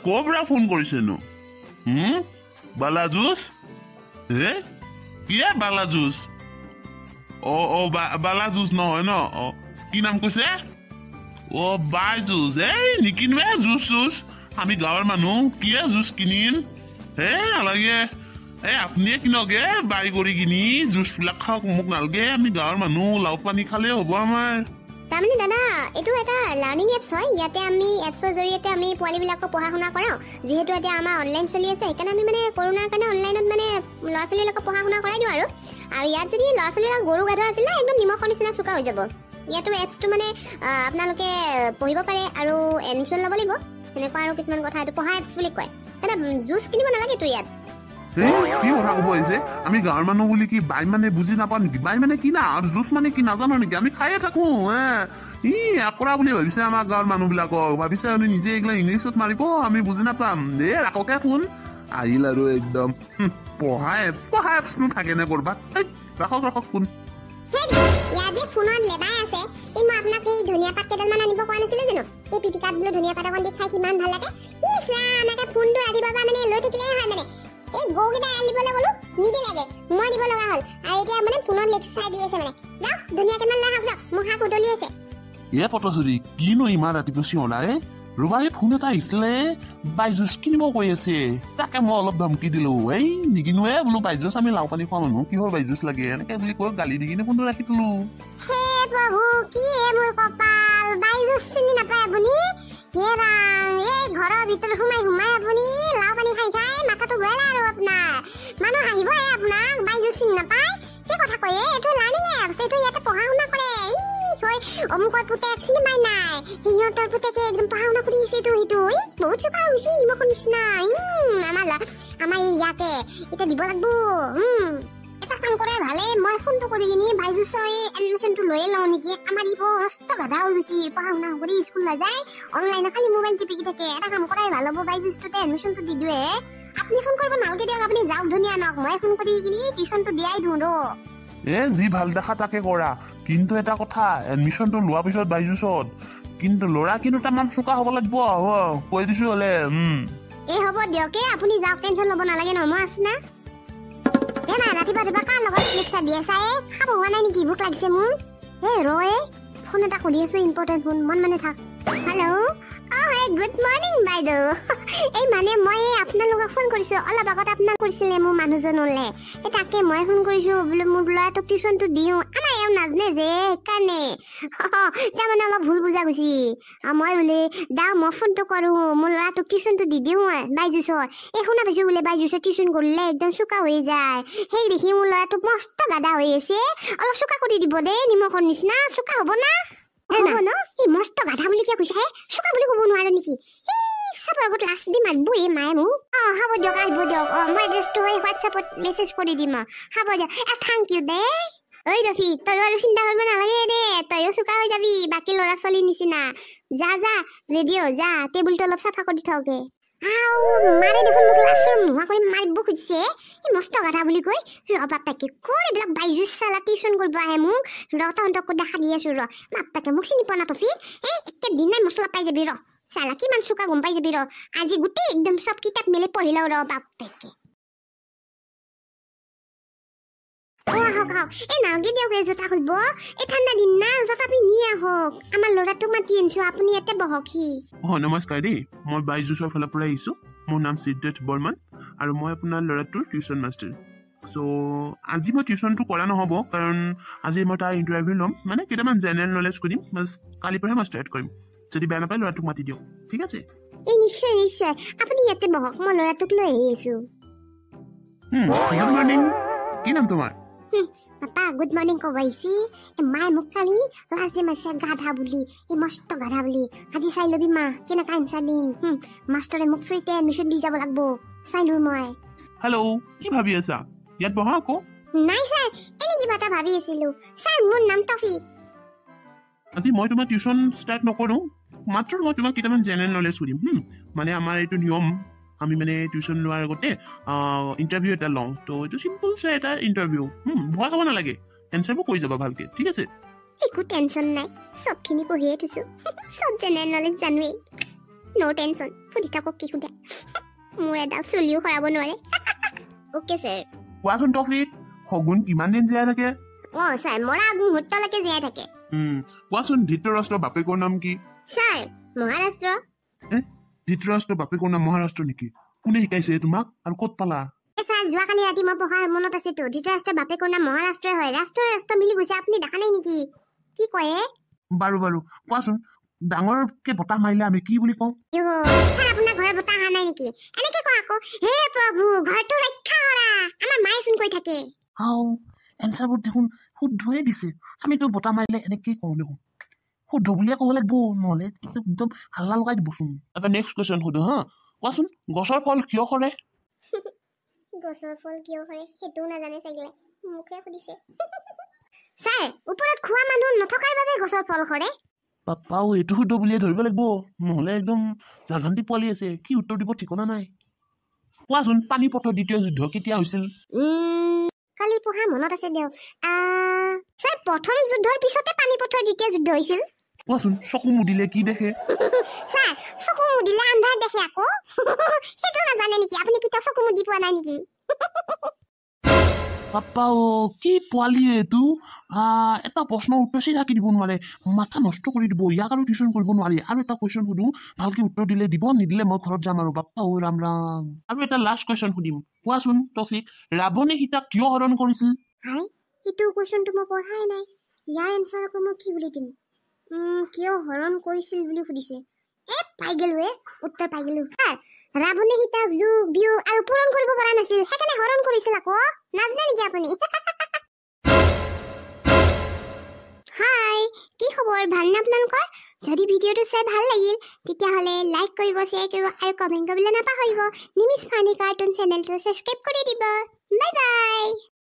ক'ৰ ফোন কৰিছেনো বালাজুচ কি বালাজুচ বালাজুচ নহয় ন কি নাম কৈছে বাইজুচ নিকিনো জুচ চুচ আমি গাঁৱৰ মানুহ কি জুচ কিনিম নালাগে আপুনিয়ে কিনকে বাই কৰি কিনি জুচ বিলাক খাওক মোক নালাগে আমি গাঁৱৰ মানুহ লাও পানী খালে হ'ব আমাৰ তাৰমানে দাদা এইটো এটা লাৰ্নিং এপছ হয় ইয়াতে আমি এপছৰ জৰিয়তে আমি পোৱালিবিলাকক পঢ়া শুনা কৰাওঁ যিহেতু এতিয়া আমাৰ অনলাইন চলি আছে সেইকাৰণে আমি মানে কৰোণাৰ কাৰণে অনলাইনত মানে ল'ৰা ছোৱালীবিলাকক পঢ়া শুনা কৰাই দিওঁ আৰু ইয়াত যদি ল'ৰা ছোৱালীবিলাক গৰু গাধ আছিল না একদম নিমখৰ নিচিনা চোকা হৈ যাব ইয়াতো এপছটো মানে আপোনালোকে পঢ়িব পাৰে আৰু এডমিশ্যন ল'ব লাগিব এনেকুৱা আৰু কিছুমান কথা এইটো পঢ়া এপছ বুলি কয় দাদা জুচ কিনিব নালাগেতো ইয়াত কি কথা কব আহিছে আমি গাঁৱৰ মানুহ বুলি কি বাই মানে বুজি নাপাওঁ নেকি বাই মানে কি না আৰু জুচ মানে কি নাজানো নেকি আমি খায়ে থাকো কৰা বুলি ভাবিছে আমাৰ গাঁৱৰ মানুহ বিলাকক ভাবিছে আমি নিজে এইগিলা ইংলিছত মাৰিব আমি বুজি নাপাম ৰাখকে ফোন আহিল আৰু একদম পঢ়া এপছনো থাকে নে কৰবাত ৰাখক ফোন ইয়াতে ফোনত লেবাই আছে মই আপোনাক এই ধনিয়া পাত কেইডালমান আনিব কোৱা নাছিলো জানো এই পিটিকাত বোলো ধনিয়া পাত অকণ দি খাই কিমান ভাল লাগে এনেকে ফোনটো ৰাতিপুৱা পৰা মানে লৈ থাকিলে হয় মানে এই গৰুকেইটা এৰাল দিবলৈ গলো নিদি লাগে মই দিব লগা হ'ল আৰু এতিয়া মানে ফোনত লেকচাৰ দি আছে মানে যাওক ধনিয়া কেইমান লৈ আহক মোৰ হাত উদলি আছে পটচুৰি কিনো ইমান ৰাতিপুৱা চিঞৰা ৰবা এই ফোন এটা আহিছিলে বাইজুচ কিনিব কৈ আছে তাকে মই অলপ ধমকি দিলো নিকিনো বোলো বাইজুচ আমি লাও পানী খোৱা মানুহ কিহৰ বাইজুচ লাগে এনেকে বুলি কৈ গালি দি কিনে ফোনটো ৰাখি থলো হে প্ৰভু কি মোৰ কপাল বাইজুচ চিনি নাপায় আপুনি এই ঘৰৰ ভিতৰত সোমাই আপুনি লাও পানী খাই মাথাটো গ'ল আৰু আপোনাৰ মানুহ আহিবহে আপোনাক বাইজুচ চিনি নাপায় কি কথা কয় এইটো লাৰ্নিং এপছ এইটো ইয়াতে পঢ়া শুনা কৰে অমুকৰ পুতেক চিনি পাই নাই সিহঁতৰ পুতেকে একদম পঢ়া শুনা কৰি আছে সেইটো বহুত চোকা হৈছে নিমখৰ নিচিনা আমাৰ ইয়াতে এতিয়া দিব লাগব এটা কাম কৰে ভালে মই ফোনটো কৰি কিনি বাইজুচৰ এডমিশ্যনটো লৈয়ে লওঁ নেকি আমাৰ ই মস্ত গাধা হৈ গৈছে পঢ়া শুনা কৰি স্কুল নাযায় অনলাইনত খালি মোবাইল টিপি থাকে এটা কাম কৰাই ভাল হ'ব বাইজুচটোতে এডমিশ্যনটো দি দিয়ে আপুনি ফোন কৰিব নালাগে দিয়ক আপুনি যাওক ধুনীয়া নক মই ফোন কৰি কিনি টিউশ্যনটো দিয়াই দিওঁ যি ভাল দেখা তাকে কৰা কিন্তু এটা কথা এডমিশ্যনটো লোৱাৰ পিছত বাইজুচত কিন্তু ল'ৰা কিন্তু তামান চোকা হ'ব লাগিব কৈ দিছো হলে হ'ব দিয়ক আপুনি যাওক টেনশ্যন ল'ব নালাগে ন মই আছো না ৰাতিপুৱা কাৰ লগত লেকচাৰ দি আছা খাব হোৱা নাই নেকি ভোক লাগিছে মোৰ ফোন এটা কৰি আছো ইম্পৰ্টেণ্ট ফোন মন মানে থাক হেল্ল' গুড মৰ্ণিং বাইদেউ এই মানে মই আপোনালোকক ফোন কৰিছো অলপ আগত আপোনাক কৰিছিলে মোৰ মানুহজনলে তাকে মই ফোন কৰিছো বোলো মোৰ ল'ৰাটোক টিউশ্যনটো দিওঁ আমাৰ এওঁ নাজানে যে সেইকাৰণে তাৰমানে অলপ ভুল বুজা গৈছি মই বোলে মই ফোনটো কৰো মোৰ ল'ৰাটোক টিউশ্যনটো দি দিওঁ বাইজুচৰ শুনা পাইছো বোলে বাইজুচৰ টিউশ্যন কৰিলে একদম চোকা হৈ যায় সেই দেখি মোৰ ল'ৰাটোক মস্ত গাধা হৈ আছে অলপ চোকা কৰি দিব দেই নিমখৰ নিচিনা চোকা হ'ব না মস্ত গাধা বুলি কিয় কৈছা চোকা বুলি ক'ব নোৱাৰো নেকি চবৰ আগত লাষ্ট দি মাতব মায়ে মোক হ'ব দিয়ক আহিব দিয়ক মই এড্ৰেছটো হোৱাটছএপত মেছেজ কৰি দিম হ'ব দিয়ক থেংক ইউ দে ৰফি তই আৰু চিন্তা কৰিব নালাগে দে তইও চোকা হৈ যাবি বাকী ল'ৰা ছোৱালীৰ নিচিনা যা ৰেডিঅ' যা টেবুলটো অলপ চাফা কৰি থওঁগে মাৰে দেখোন মোক লাষ্টৰ নোহোৱা কৰি মাৰিব খুজিছে মস্ত গাধা বুলি কৈ বাপ্পাকে ক'ৰ এইবিলাক বাইজুচ চালা টিউশ্যন কৰিব আহে মোক তহঁতকো দেখা দি আছো বাপ্পাকে মোক চিনি পোৱা না টফি একে দিনাই মছলা পাই যাবি চালা কিমান চোকা গম পাই যাবি আজি গোটেই একদম চব কিতাপ মেলি পঢ়ি লওঁ বাপ্পাকে নালগে দিয়ক জোতা খুলিব এই ঠাণ্ডা দিন না জোতা পিন্ধি আহক আমাৰ ল'ৰাটোক মাতি আনিছো আপুনি ইয়াতে বহকহি নমস্কাৰ দেই মই বাইজুচৰ ফালৰ পৰা আহিছো মোৰ নাম সিদ্ধাৰ্থ বৰ্মন আৰু মই আপোনাৰ ল'ৰাটোৰ টিউশ্যন মাষ্টাৰ আজি মই টিউশ্যনটো কৰা নহ'ব কাৰণ আজি মই তাৰ ইণ্টাৰভিউ ল'ম মানে কেইটামান জেনেৰেল নলেজ কৰিম বাছ কালিৰ পৰাহে মই ষ্টাৰ্ট কৰিম যদি বেয়া নাপায় ল'ৰাটোক মাতি দিয়ক ঠিক আছে নিশ্চয় আপুনি ইয়াতে বহক মই ল'ৰাটোক লৈ আহি আছো গুড মৰ্ণিং কি নাম তোমাৰ পাপা গুড মৰ্ণিং ক'ব আহিছি মায়ে মোক কালি লাষ্ট ডে মাৰিছে গাধা বুলি মস্ত গাধা বুলি আজি চাই ল'বি মা কেনেকা এনচাৰ দিম মাষ্টৰে মোক ফ্ৰীতে এডমিশ্যন দি যাব লাগিব চাই লো মই হেল্ল' কি ভাবি আছা ইয়াত বহা আকৌ নাই ছাৰ এনে কিবা এটা ভাবি আছিলো ছাৰ মোৰ নাম টফি আজি মই তোমাৰ টিউশ্যন ষ্টাৰ্ট নকৰো মাত্ৰ মই তোমাক কেইটামান জেনেৰেল নলেজ কৰিম মানে আমাৰ এইটো নিয়ম আমি মানে টিউশ্যন লোৱাৰ আগতে ইণ্টাৰভিউ এটা লওঁ তো এইটো চিম্পল এটা ইণ্টাৰভিউ ভয় খাব নালাগে এনচাৰবোৰ কৈ যাবা ভালকে ঠিক আছে একো টেনশ্যন নাই চবখিনি পঢ়িয়ে থৈছো চব জেনেৰেল নলেজ জানোৱেই নো টেনশ্যন সুধি থাকক কি সুধে মোৰ এটা চুলিও খৰাব নোৱাৰে ওকে স্যাৰ কোৱাচোন টপিক শগুন কিমান দিন জীয়াই থাকে স্যাৰ মৰা মুহূৰ্তলৈকে জীয়াই থাকে কোৱাচোন ধৃতৰাষ্ট্ৰৰ বাপেকৰ নাম কি স্যাৰ মহাৰাষ্ট্ৰ ধৃতৰাষ্ট্ৰৰ বাপেকৰ নাম মহাৰাষ্ট্ৰ নেকি কোনে শিকাইছে তোমাক আৰু ক'ত পালা স্যাৰ যোৱাকালি ৰাতি মই পঢ়া মনত আছেতো ধৃতৰাষ্ট্ৰৰ বাপেকৰ নাম মহাৰাষ্ট্ৰই হয় ৰাষ্ট্ৰ মিলি গৈছে আপুনি দেখা নাই নেকি কি কয় বাৰু কোৱাচোন ডাঙৰকে বতাহ মাৰিলে আমি কি বুলি কওঁ স্যাৰ আপোনাৰ ঘৰৰ বতাহ অহা নাই নেকি এনেকে কয় আকৌ হে প্ৰভু ঘৰটো ৰক্ষা কৰা আমাৰ মায়ে ফোন কৰি থাকে এনচাৰবোৰ দেখোন শুদ্ধয়ে দিছে আমিতো বতাহ মাৰিলে এনেকেই কওঁ দেখোন শুদ্ধ বুলিয়ে ক'ব লাগিব নহ'লে একদম হাল্লা লগাই দিবচোন এটা নেক্সট কুৱেশ্যন সোধো হা কোৱাচোন গছৰ ফল কিয় সৰে গছৰ ফল কিয় সৰে সেইটোও নাজানে চাগে মুখে সুধিছে স্যাৰ ওপৰত খোৱা মানুহ নথকাৰ বাবে গছৰ ফল সৰে পাপাও এইটো শুদ্ধ বুলিয়ে ধৰিব লাগিব নহ'লে একদম জাগান্তি পোৱালি আছে কি উত্তৰ দিব ঠিকনা নাই কোৱাচোন পানীপথৰ দ্বিতীয় যুদ্ধ কেতিয়া হৈছিল কালি পঢ়া মনত আছে দিয়ক স্যাৰ প্ৰথম যুদ্ধৰ পিছতে পানীপথৰ দ্বিতীয় যুদ্ধ হৈছিল কোৱাচোন চকু মুদিলে কি দেখে স্যাৰ চকু মুদিলে আন্ধাৰ দেখে আকৌ সেইটো নাজানে নেকি আপুনি কিতা চকু মুদি পোৱা নাই নেকি পাপাও কি পোৱালি এইটো এটা প্ৰশ্নৰ উত্তৰ চিধাকি দিব নোৱাৰে মাথা নষ্ট কৰি দিব ইয়াক আৰু টিউশ্যন কৰিব নোৱাৰি আৰু এটা কুৱেশ্যন সুধো ভালকে উত্তৰ দিলে দিব নিদিলে মই ঘৰত যাম আৰু বাপ্পাও ৰাম ৰাম আৰু এটা লাষ্ট কুৱেশ্যন সুধিম কোৱাচোন টপিক ৰাৱণে সীতাক কিয় হৰণ কৰিছিল এইটো কুৱেশ্যনটো মই পঢ়াই নাই ইয়াৰ এনচাৰ আকৌ মই কি বুলি দিম কিয় হৰণ কৰিছিল বুলি সুধিছে পাই গেলো উত্তৰ পাই গেলো ৰাৱণে সীতাক যোগ বিয়োগ আৰু পূৰণ কৰিব পৰা নাছিল সেইকাৰণে হৰণ কৰিছিল আকৌ নাজানে নেকি আপুনি হাই কি খবৰ ভালনে আপোনালোকৰ যদি ভিডিঅ'টো চাই ভাল লাগিল তেতিয়াহ'লে লাইক কৰিব শ্বেয়াৰ কৰিব আৰু কমেণ্ট কৰিবলৈ নাপাহৰিব নিমিছ ফানি কাৰ্টুন চেনেলটো ছাবস্ক্ৰাইব কৰি দিব বাই বাই